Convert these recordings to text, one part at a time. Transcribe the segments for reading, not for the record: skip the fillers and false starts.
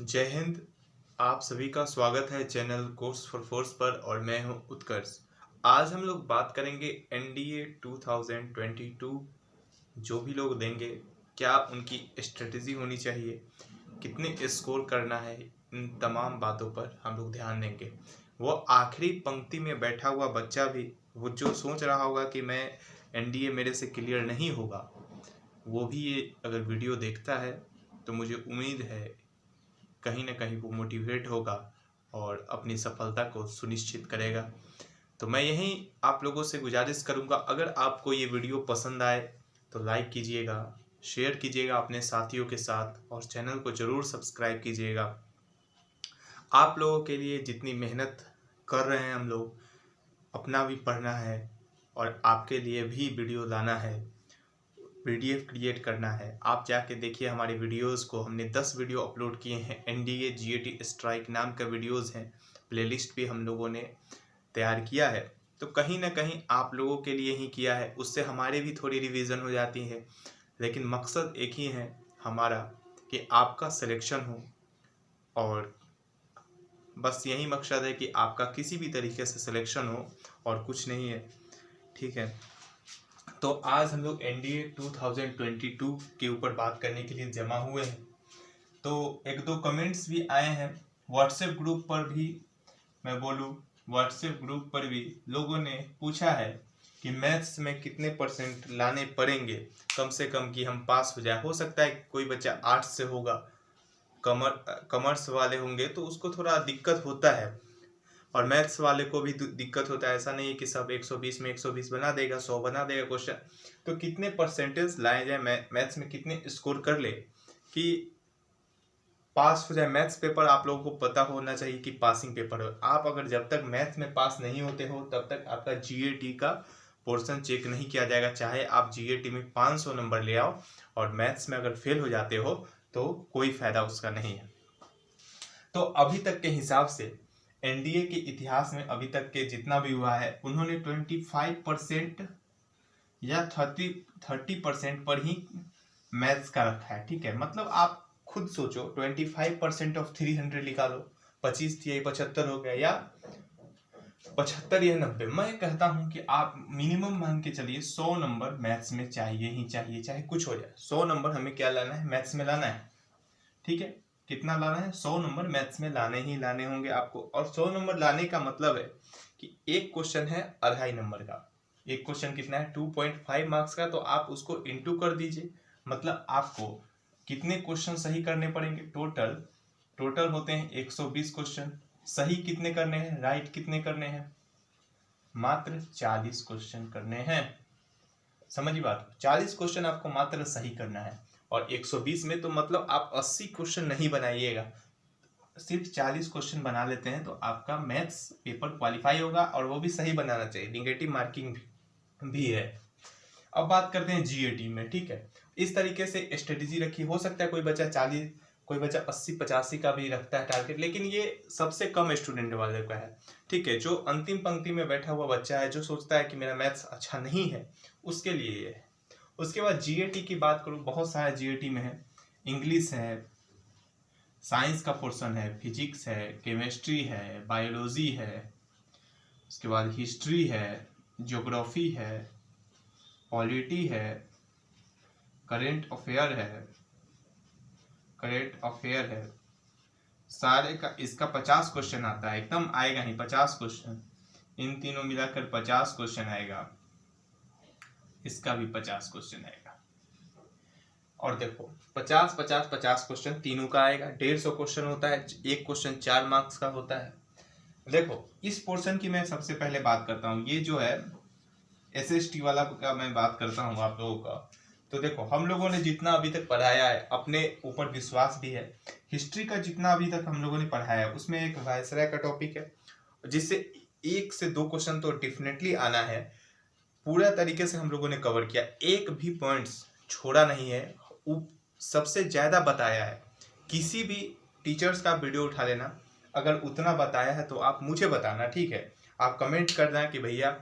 जय हिंद। आप सभी का स्वागत है चैनल कोर्स फॉर फोर्स पर और मैं हूं उत्कर्ष। आज हम लोग बात करेंगे एनडीए 2022 जो भी लोग देंगे क्या उनकी स्ट्रेटजी होनी चाहिए, कितने स्कोर करना है, इन तमाम बातों पर हम लोग ध्यान देंगे। वो आखिरी पंक्ति में बैठा हुआ बच्चा भी, वो जो सोच रहा होगा कि मैं एनडीए मेरे से क्लियर नहीं होगा, वो भी ये अगर वीडियो देखता है तो मुझे उम्मीद है कहीं ना कहीं वो मोटिवेट होगा और अपनी सफलता को सुनिश्चित करेगा। तो मैं यही आप लोगों से गुजारिश करूंगा, अगर आपको ये वीडियो पसंद आए तो लाइक कीजिएगा, शेयर कीजिएगा अपने साथियों के साथ और चैनल को ज़रूर सब्सक्राइब कीजिएगा। आप लोगों के लिए जितनी मेहनत कर रहे हैं हम लोग, अपना भी पढ़ना है और आपके लिए भी वीडियो लाना है, पीडीएफ क्रिएट करना है। आप जाके देखिए हमारी वीडियोस को, हमने 10 वीडियो अपलोड किए हैं। एनडीए जीएटी स्ट्राइक नाम का वीडियोस हैं, प्लेलिस्ट भी हम लोगों ने तैयार किया है। तो कहीं ना कहीं आप लोगों के लिए ही किया है, उससे हमारे भी थोड़ी रिवीजन हो जाती है, लेकिन मकसद एक ही है हमारा कि आपका सिलेक्शन हो, और बस यही मकसद है कि आपका किसी भी तरीके से सिलेक्शन हो और कुछ नहीं है। ठीक है, तो आज हम लोग एनडीए 2022 के ऊपर बात करने के लिए जमा हुए हैं। तो एक दो कमेंट्स भी आए हैं व्हाट्सएप ग्रुप पर भी, मैं बोलूँ व्हाट्सएप ग्रुप पर भी लोगों ने पूछा है कि मैथ्स में कितने परसेंट लाने पड़ेंगे कम से कम कि हम पास हो जाए। हो सकता है कोई बच्चा आर्ट्स से होगा, कॉमर्स वाले होंगे तो उसको थोड़ा दिक्कत होता है, और मैथ्स वाले को भी दिक्कत होता है। ऐसा नहीं है कि सब 120 में 120 बना देगा, 100 बना देगा क्वेश्चन। तो कितने परसेंटेज लाए जाए, मैथ्स में कितने स्कोर कर ले कि पास हो जाए। मैथ्स पेपर आप लोगों को पता होना चाहिए कि पासिंग पेपर हो। आप अगर जब तक मैथ्स में पास नहीं होते हो तब तक आपका जीएटी का पोर्शन चेक नहीं किया जाएगा, चाहे आप जीएटी में 500 नंबर ले आओ और मैथ्स में अगर फेल हो जाते हो तो कोई फायदा उसका नहीं है। तो अभी तक के हिसाब से एनडीए के इतिहास में अभी तक के जितना भी हुआ है, उन्होंने 25% या 30% पर ही मैथ्स का रखा है। ठीक है, मतलब आप खुद सोचो 25% ऑफ 300 निकालो, 25 या 75 हो गया, या 75 या 90। मैं कहता हूं कि आप मिनिमम मान के चलिए 100 नंबर मैथ्स में चाहिए ही चाहिए, चाहे कुछ हो जाए। 100 नंबर हमें क्या लाना है, मैथ्स में लाना है। ठीक है, कितना लाना है, 100 नंबर मैथ्स में लाने ही लाने होंगे आपको। और 100 नंबर लाने का मतलब है कि एक क्वेश्चन है 2.5 नंबर का, एक क्वेश्चन कितना है 2.5 मार्क्स का, तो आप उसको इंटू कर दीजिए। मतलब आपको कितने क्वेश्चन सही करने पड़ेंगे, टोटल होते हैं 120 क्वेश्चन। सही कितने करने हैं, राइट कितने करने हैं, मात्र 40 क्वेश्चन करने हैं। समझिए बात, 40 क्वेश्चन आपको मात्र सही करना है, और 120 में तो मतलब आप 80 क्वेश्चन नहीं बनाइएगा, सिर्फ 40 क्वेश्चन बना लेते हैं तो आपका मैथ्स पेपर क्वालिफाई होगा, और वो भी सही बनाना चाहिए, निगेटिव मार्किंग भी है। अब बात करते हैं जीएटी में। ठीक है, इस तरीके से स्ट्रेटेजी रखी। हो सकता है कोई बच्चा 40, कोई बच्चा 80-85 का भी रखता है टारगेट, लेकिन ये सबसे कम स्टूडेंट वाले का है। ठीक है, जो अंतिम पंक्ति में बैठा हुआ बच्चा है, जो सोचता है कि मेरा मैथ्स अच्छा नहीं है, उसके लिए ये है। उसके बाद जीएटी की बात करूँ, बहुत सारा जीएटी में है। इंग्लिश है, साइंस का पोर्शन है, फिजिक्स है, केमिस्ट्री है, बायोलॉजी है, उसके बाद हिस्ट्री है, ज्योग्राफी है, पॉलिटी है, करेंट अफेयर है। सारे का इसका 50 क्वेश्चन आता है, एकदम आएगा ही 50 क्वेश्चन, इन तीनों मिलाकर 50 क्वेश्चन आएगा। इसका भी 50 क्वेश्चन आएगा। और देखो 50-50-50 क्वेश्चन तीनों का आएगा, 150 क्वेश्चन होता है, एक क्वेश्चन 4 मार्क्स का होता है। देखो इस पोर्शन की मैं सबसे पहले बात करता हूँ, ये जो है एसएसटी वाला का मैं बात करता हूँ आप लोगों का। तो देखो हम लोगों ने जितना अभी तक पढ़ाया है, अपने ऊपर विश्वास भी है। हिस्ट्री का जितना अभी तक हम लोगों ने पढ़ाया है उसमें एक वायसराय का टॉपिक है, जिससे 1 से 2 क्वेश्चन तो डेफिनेटली आना है। पूरा तरीके से हम लोगों ने कवर किया, एक भी पॉइंट्स छोड़ा नहीं है, सबसे ज्यादा बताया है। किसी भी टीचर्स का वीडियो उठा लेना, अगर उतना बताया है तो आप मुझे बताना। ठीक है, आप कमेंट करना कि भैया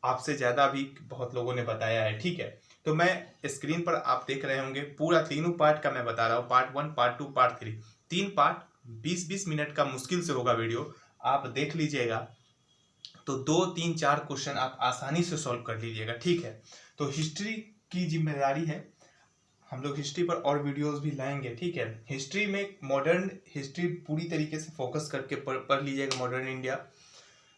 आपसे ज्यादा भी बहुत लोगों ने बताया है। ठीक है, तो मैं स्क्रीन पर आप देख रहे होंगे पूरा तीनों पार्ट का मैं बता रहा हूँ, part 1, part 2, part 3। 3 part 20-20 minute का मुश्किल से होगा वीडियो, आप देख लीजिएगा तो 2, 3, 4 क्वेश्चन आप आसानी से सॉल्व कर लीजिएगा, ठीक है। तो हिस्ट्री की जिम्मेदारी है, हम लोग हिस्ट्री पर और वीडियोस भी लाएंगे, ठीक है। हिस्ट्री में मॉडर्न हिस्ट्री पूरी तरीके से फोकस करके पढ़ लीजिएगा, मॉडर्न इंडिया,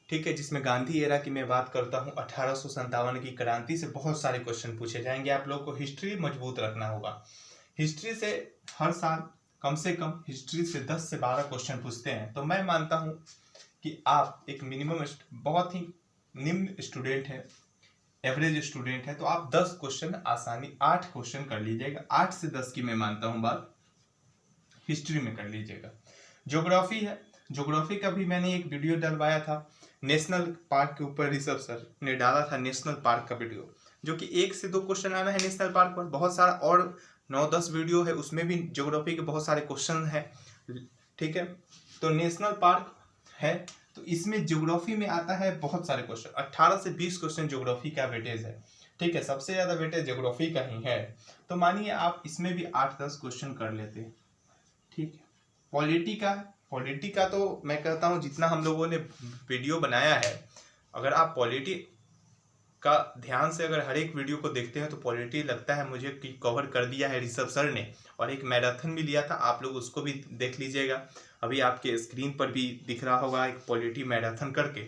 ठीक है, जिसमें गांधी एरा की मैं बात करता हूँ, 1857 की क्रांति से बहुत सारे क्वेश्चन पूछे जाएंगे। आप लोग को हिस्ट्री मजबूत रखना होगा। हिस्ट्री से हर साल कम से कम हिस्ट्री से 10 से 12 क्वेश्चन पूछते हैं। तो मैं मानता हूँ कि आप एक मिनिमम बहुत ही निम्न स्टूडेंट है, एवरेज स्टूडेंट है, तो आप 10 क्वेश्चन आसानी 8 क्वेश्चन कर लीजिएगा। 8 से 10 की मैं मानता हूँ बात हिस्ट्री में कर लीजिएगा। ज्योग्राफी है, ज्योग्राफी का भी मैंने एक वीडियो डलवाया था नेशनल पार्क के ऊपर, ऋषभ सर ने डाला था नेशनल पार्क का वीडियो, जो कि 1 से 2 क्वेश्चन आना है नेशनल पार्क पर। बहुत सारा और 9-10 वीडियो है, उसमें भी ज्योग्राफी के बहुत सारे क्वेश्चन है, ठीक है। तो नेशनल पार्क है तो इसमें ज्योग्राफी में आता है बहुत सारे क्वेश्चन, 18 से 20 क्वेश्चन ज्योग्राफी का वेटेज है, ठीक है। सबसे ज्यादा वेटेज ज्योग्राफी का ही है। तो मानिए आप इसमें भी 8-10 क्वेश्चन कर लेते हैं, ठीक है। पॉलिटी का तो मैं कहता हूँ जितना हम लोगों ने वीडियो बनाया है, अगर आप पॉलिटी का ध्यान से अगर हर एक वीडियो को देखते हैं तो पॉलिटी लगता है मुझे कि कवर कर दिया है ऋषभ सर ने, और एक मैराथन भी लिया था, आप लोग उसको भी देख लीजिएगा, अभी आपके स्क्रीन पर भी दिख रहा होगा एक पॉलिटी मैराथन करके,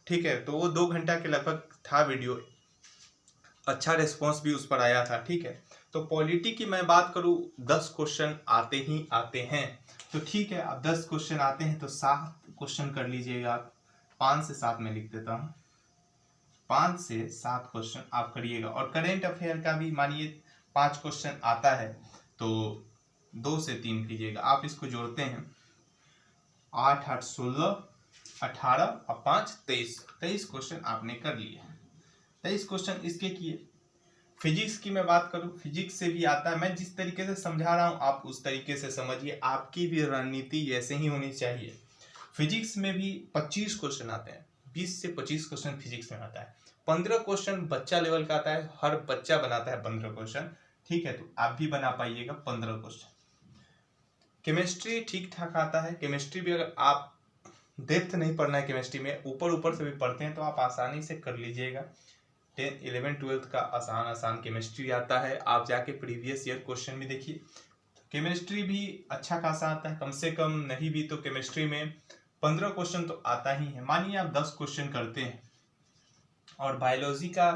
ठीक है। तो वो 2 घंटा के लगभग था वीडियो, अच्छा रिस्पॉन्स भी उस पर आया था, ठीक है। तो पॉलिटी की मैं बात करूँ 10 क्वेश्चन आते ही आते हैं, तो ठीक है। अब 10 क्वेश्चन आते हैं तो 7 क्वेश्चन कर लीजिएगा, 5 से 7 में लिख देता हूँ, 5 से 7 क्वेश्चन आप करिएगा। और करेंट अफेयर का भी मानिए 5 क्वेश्चन आता है तो 2 से 3 कीजिएगा। आप इसको जोड़ते हैं, 8, 8, 16, 18 और 5, 23 क्वेश्चन आपने कर लिए। 23 क्वेश्चन इसके किए। फिजिक्स की मैं बात करूं, फिजिक्स से भी आता है, मैं जिस तरीके से समझा रहा हूं आप उस तरीके से समझिए, आपकी भी रणनीति ऐसे ही होनी चाहिए। फिजिक्स में भी 25 क्वेश्चन आते हैं, 20 से 25 क्वेश्चन फिजिक्स में आता है। 15 क्वेश्चन बच्चा लेवल का आता है, हर बच्चा बनाता है 15 क्वेश्चन, ठीक है। तो आप भी बना पाइएगा 15 क्वेश्चन। केमिस्ट्री ठीक ठाक आता है, केमिस्ट्री भी अगर आप डेप्थ नहीं पढ़ना है केमिस्ट्री में, ऊपर ऊपर से भी पढ़ते हैं तो आप आसानी से कर लीजिएगा। 10, 11, 12 का आसान केमिस्ट्री आता है, आप जाके प्रीवियस ईयर क्वेश्चन भी देखिए। केमिस्ट्री भी अच्छा खासा आता है, कम से कम नहीं भी तो केमिस्ट्री में 15 क्वेश्चन तो आता ही है। मानिए आप 10 क्वेश्चन करते हैं, और बायोलॉजी का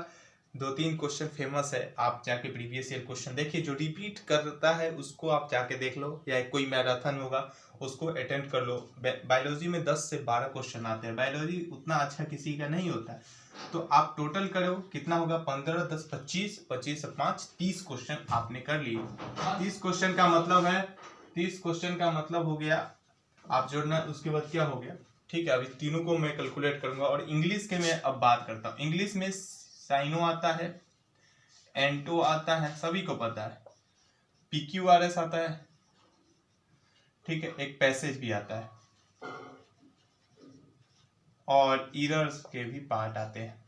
2-3 क्वेश्चन फेमस है, आप जाके प्रीवियस ईयर क्वेश्चन देखिए, जो रिपीट करता है उसको आप जाके देख लो, या कोई मैराथन होगा उसको अटेंड कर लो। बायोलॉजी में 10 से 12 क्वेश्चन आते हैं, बायोलॉजी उतना अच्छा किसी का नहीं होता है। तो आप टोटल करो कितना होगा, 15, 10, 25, 25 से 5, 30 क्वेश्चन आपने कर लिए। 30 क्वेश्चन का मतलब है, 30 क्वेश्चन का मतलब हो गया, आप जोड़ना उसके बाद क्या हो गया, ठीक है। अभी तीनों को मैं कैलकुलेट करूंगा। और इंग्लिश के मैं अब बात करता हूँ। इंग्लिश में साइनो आता है, एंटो आता है, सभी को पता है, PQRS आता है, ठीक है, एक पैसेज भी आता है, और इरर्स के भी पार्ट आते हैं।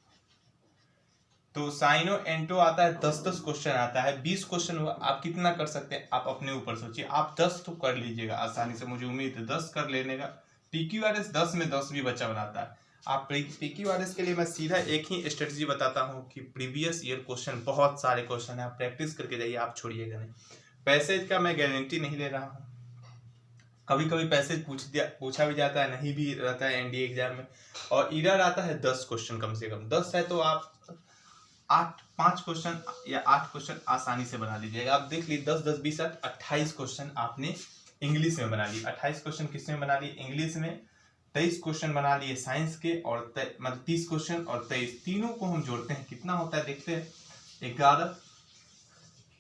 तो साइनो एंटो आता है, 10-10 क्वेश्चन आता है, 20 क्वेश्चन हुआ, आप कितना कर सकते हैं आप अपने ऊपर सोचिए। आप 10 तो कर लीजिएगा आसानी से, मुझे उम्मीद है 10 कर लेने का। PQRS 10 में 10 भी बच्चा बनाता है। आप PQRS के लिए मैं सीधा एक ही स्ट्रेटजी बताता हूँ कि प्रीवियस ईयर क्वेश्चन, बहुत सारे क्वेश्चन है, आप प्रैक्टिस करके जाइए, आप छोड़िएगा नहीं। पैसेज का मैं गारंटी नहीं ले रहा हूँ, कभी कभी पैसेज पूछा भी जाता है, नहीं भी रहता है NDA एग्जाम में। और इरर आता है 10 क्वेश्चन, कम से कम 10 है तो आप 5 क्वेश्चन या 8 क्वेश्चन आसानी से बना लीजिएगा। आप देख लीजिए 10, 10, 20, 28 क्वेश्चन आपने इंग्लिश में बना लिए। 28 क्वेश्चन किस में बना लिए, इंग्लिश में। 23 क्वेश्चन बना लिए साइंस के, और मतलब 30 क्वेश्चन और 23, तीनों को हम जोड़ते हैं कितना होता है देखते हैं, 11,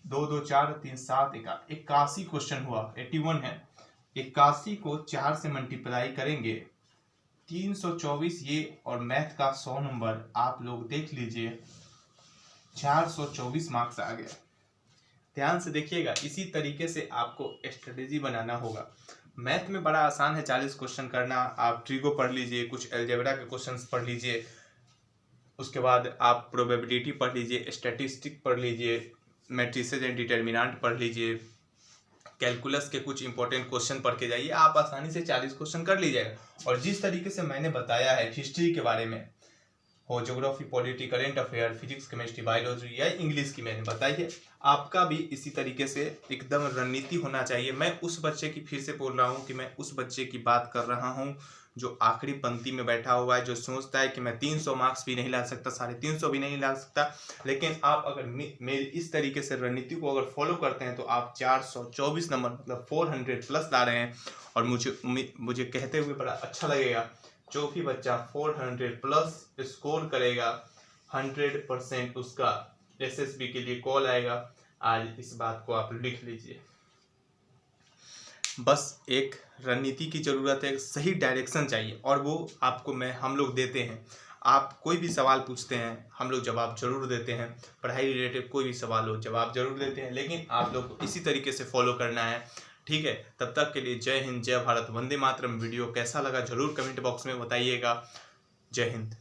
2, 2, 4, 3, 7, 81 क्वेश्चन हुआ, 81 है। 81 को 4 से मल्टीप्लाई करेंगे, 324 ये, और मैथ का 100 नंबर आप लोग देख लीजिए, 424 मार्क्स आ गया। ध्यान से देखिएगा, इसी तरीके से आपको स्ट्रेटेजी बनाना होगा। मैथ में बड़ा आसान है 40 क्वेश्चन करना, आप ट्रिगो पढ़ लीजिए, कुछ अलजेब्रा के क्वेश्चंस पढ़ लीजिए, उसके बाद आप प्रोबेबिलिटी पढ़ लीजिए, स्टैटिस्टिक पढ़ लीजिए, मैट्रिसेस एंड डिटर्मिनेंट पढ़ लीजिए, कैलकुलस के कुछ इंपॉर्टेंट क्वेश्चन पढ़ के जाइए, आप आसानी से 40 क्वेश्चन कर लीजिएगा। और जिस तरीके से मैंने बताया है हिस्ट्री के बारे में, हो geography, polity, current affair, physics, chemistry, biology या इंग्लिश की मैंने बताई है, आपका भी इसी तरीके से एकदम रणनीति होना चाहिए। मैं उस बच्चे की, फिर से बोल रहा हूँ कि मैं उस बच्चे की बात कर रहा हूँ जो आखिरी पंक्ति में बैठा हुआ है, जो सोचता है कि मैं 300 मार्क्स भी नहीं ला सकता, 350 भी नहीं ला सकता। लेकिन आप अगर मेरी इस तरीके से रणनीति को अगर फॉलो करते हैं तो आप 424 नंबर मतलब 400 प्लस ला रहे हैं। और मुझे कहते हुए बड़ा अच्छा लगेगा, जो भी बच्चा 400 प्लस स्कोर करेगा 100% उसका एसएसबी के लिए कॉल आएगा। आज इस बात को आप लिख लीजिए। बस एक रणनीति की ज़रूरत है, सही डायरेक्शन चाहिए, और वो आपको हम लोग देते हैं। आप कोई भी सवाल पूछते हैं, हम लोग जवाब जरूर देते हैं। पढ़ाई रिलेटेड कोई भी सवाल हो, जवाब जरूर देते हैं, लेकिन आप लोग को इसी तरीके से फॉलो करना है। ठीक है, तब तक के लिए जय हिंद, जय भारत, वंदे मातरम। वीडियो कैसा लगा जरूर कमेंट बॉक्स में बताइएगा। जय हिंद।